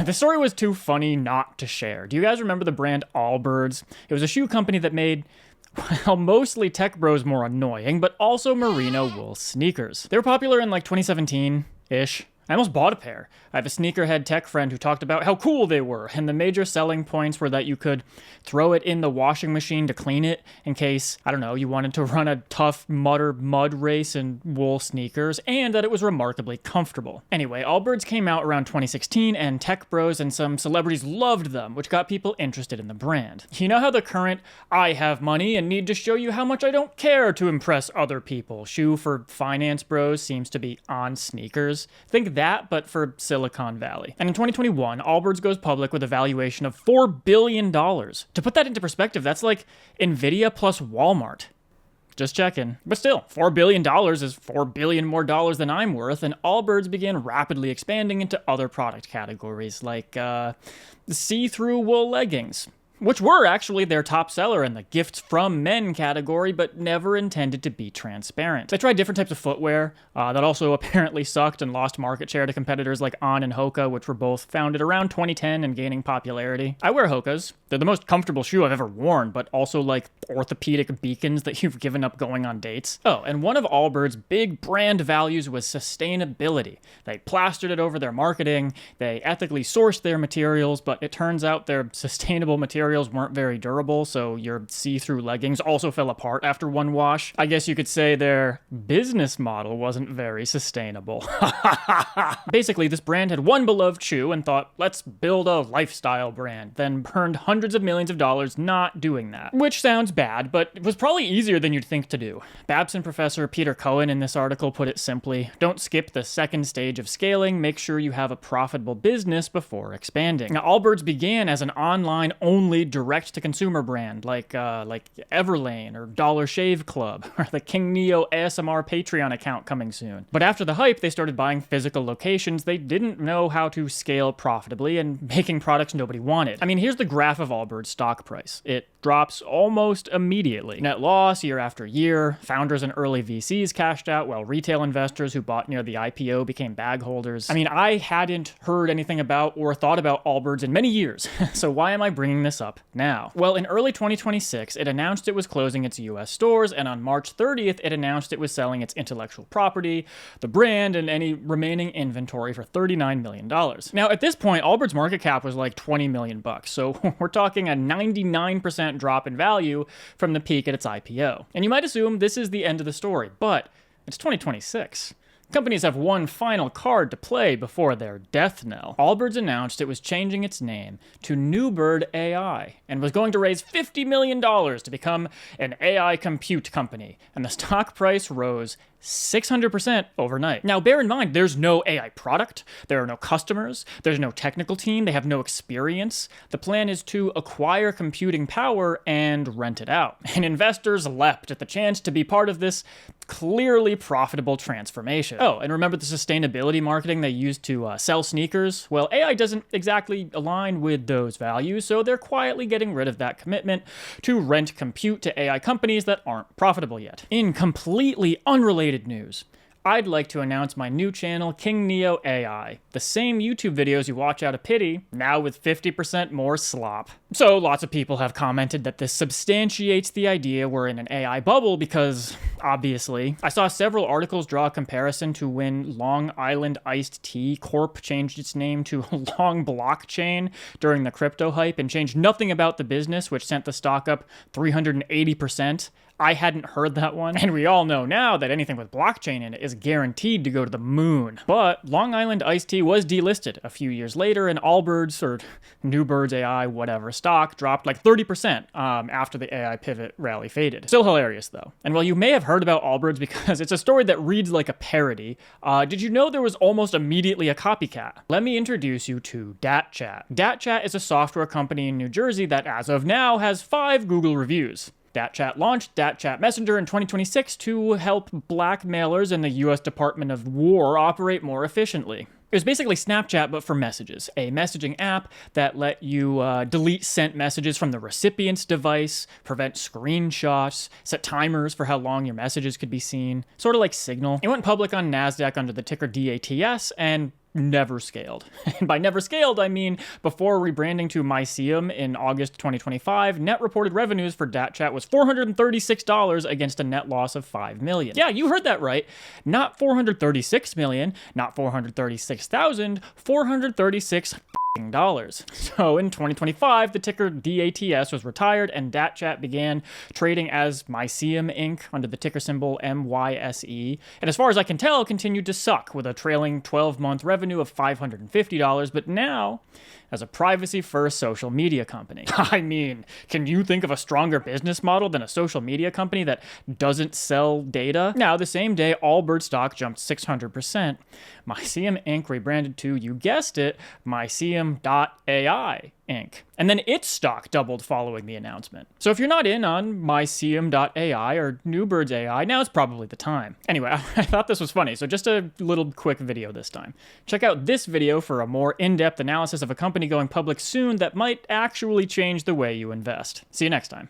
The story was too funny not to share. Do you guys remember the brand Allbirds? It was a shoe company that made, well, mostly tech bros more annoying, but also merino wool sneakers. They were popular in like 2017-ish. I almost bought a pair. I have a sneakerhead tech friend who talked about how cool they were, and the major selling points were that you could throw it in the washing machine to clean it in case, I don't know, you wanted to run a tough mud race in wool sneakers, and that it was remarkably comfortable. Anyway, Allbirds came out around 2016, and tech bros and some celebrities loved them, which got people interested in the brand. You know how the current "I have money and need to show you how much I don't care to impress other people" shoe for finance bros seems to be on sneakers? Think that, but for Silicon Valley. And in 2021, Allbirds goes public with a valuation of $4 billion. To put that into perspective, that's like Nvidia plus Walmart. Just checking. But still, $4 billion is $4 billion more dollars than I'm worth, and Allbirds began rapidly expanding into other product categories, like see-through wool leggings, which were actually their top seller in the gifts from men category, but never intended to be transparent. They tried different types of footwear that also apparently sucked and lost market share to competitors like On and Hoka, which were both founded around 2010 and gaining popularity. I wear Hokas. They're the most comfortable shoe I've ever worn, but also like orthopedic beacons that you've given up going on dates. Oh, and one of Allbirds' big brand values was sustainability. They plastered it over their marketing, they ethically sourced their materials, but it turns out their sustainable materials weren't very durable, so your see-through leggings also fell apart after one wash. I guess you could say their business model wasn't very sustainable. Basically, this brand had one beloved shoe and thought, let's build a lifestyle brand, then burned hundreds of millions of dollars not doing that. Which sounds bad, but it was probably easier than you'd think to do. Babson professor Peter Cohen in this article put it simply, don't skip the second stage of scaling, make sure you have a profitable business before expanding. Now, Allbirds began as an online-only direct-to-consumer brand, like Everlane or Dollar Shave Club, or the King Nioh ASMR Patreon account coming soon. But after the hype, they started buying physical locations they didn't know how to scale profitably and making products nobody wanted. I mean, here's the graph of Allbirds' stock price. It drops almost immediately. Net loss year after year, founders and early VCs cashed out, while retail investors who bought near the IPO became bag holders. I mean, I hadn't heard anything about or thought about Allbirds in many years, so why am I bringing this up now? Well, in early 2026, it announced it was closing its US stores, and on March 30th, it announced it was selling its intellectual property, the brand, and any remaining inventory for $39 million. Now, at this point, Allbirds' market cap was like $20 million, so we're talking a 99% drop in value from the peak at its IPO. And you might assume this is the end of the story, but it's 2026. Companies have one final card to play before their death knell. Allbirds announced it was changing its name to Newbird AI and was going to raise $50 million to become an AI compute company, and the stock price rose 600% overnight. Now, bear in mind, there's no AI product, there are no customers, there's no technical team, they have no experience. The plan is to acquire computing power and rent it out. And investors leapt at the chance to be part of this clearly profitable transformation. Oh, and remember the sustainability marketing they used to sell sneakers? Well, AI doesn't exactly align with those values, so they're quietly getting rid of that commitment to rent compute to AI companies that aren't profitable yet. In completely unrelated news, I'd like to announce my new channel, King Nioh AI. The same YouTube videos you watch out of pity, now with 50% more slop. So lots of people have commented that this substantiates the idea we're in an AI bubble because, obviously, I saw several articles draw a comparison to when Long Island Iced Tea Corp changed its name to Long Blockchain during the crypto hype and changed nothing about the business, which sent the stock up 380%. I hadn't heard that one, and we all know now that anything with blockchain in it is guaranteed to go to the moon. But Long Island Iced Tea was delisted a few years later, and Allbirds, or Newbirds AI, whatever, stock dropped like 30% after the AI pivot rally faded. Still hilarious, though. And while you may have heard about Allbirds because it's a story that reads like a parody, did you know there was almost immediately a copycat? Let me introduce you to DatChat. DatChat is a software company in New Jersey that, as of now, has 5 Google reviews. DatChat launched DatChat Messenger in 2026 to help blackmailers in the US Department of War operate more efficiently. It was basically Snapchat, but for messages, a messaging app that let you delete sent messages from the recipient's device, prevent screenshots, set timers for how long your messages could be seen, sort of like Signal. It went public on NASDAQ under the ticker DATS, and never scaled. And by never scaled, I mean before rebranding to Mycem in August 2025, net reported revenues for DatChat was $436 against a net loss of $5 million. Yeah, you heard that right. Not 436 million, not 436,000, $436 dollars. So in 2025, the ticker DATS was retired and DatChat began trading as Mycem Inc. under the ticker symbol MYSE. And as far as I can tell, continued to suck with a trailing 12-month revenue of $550, but now as a privacy-first social media company. I mean, can you think of a stronger business model than a social media company that doesn't sell data? Now, the same day, Allbirds stock jumped 600%. Mycem Inc. rebranded to, you guessed it, Mycem.ai Inc. And then its stock doubled following the announcement. So if you're not in on Mycem.ai or NewBirds AI, now is probably the time. Anyway, I thought this was funny, so just a little quick video this time. Check out this video for a more in-depth analysis of a company going public soon that might actually change the way you invest. See you next time.